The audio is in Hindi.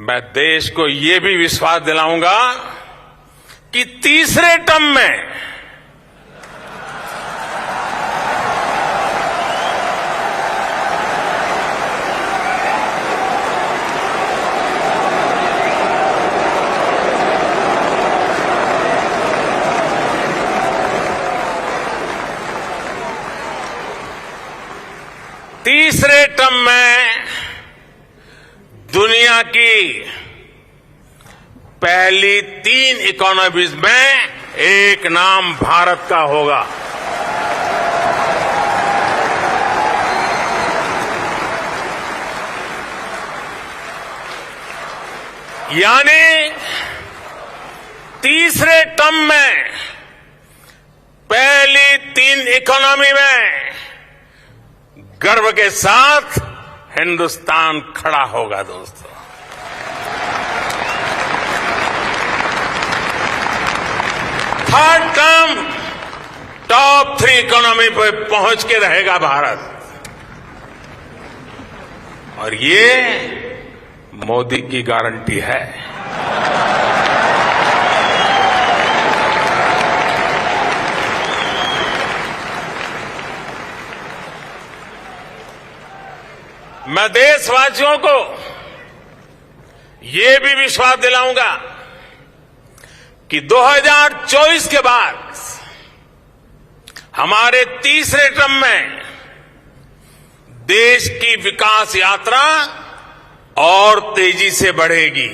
मैं देश को ये भी विश्वास दिलाऊंगा कि तीसरे टर्म में दुनिया की पहली 3 इकोनॉमीज में एक नाम भारत का होगा। यानी तीसरे टर्म में पहली 3 इकोनॉमी में गर्व के साथ हिंदुस्तान खड़ा होगा। दोस्तों, थर्ड टर्म टॉप 3 इकोनॉमी पर पहुंच के रहेगा भारत, और ये मोदी की गारंटी है। मैं देशवासियों को ये भी विश्वास दिलाऊंगा कि 2024 के बाद हमारे तीसरे टर्म में देश की विकास यात्रा और तेजी से बढ़ेगी।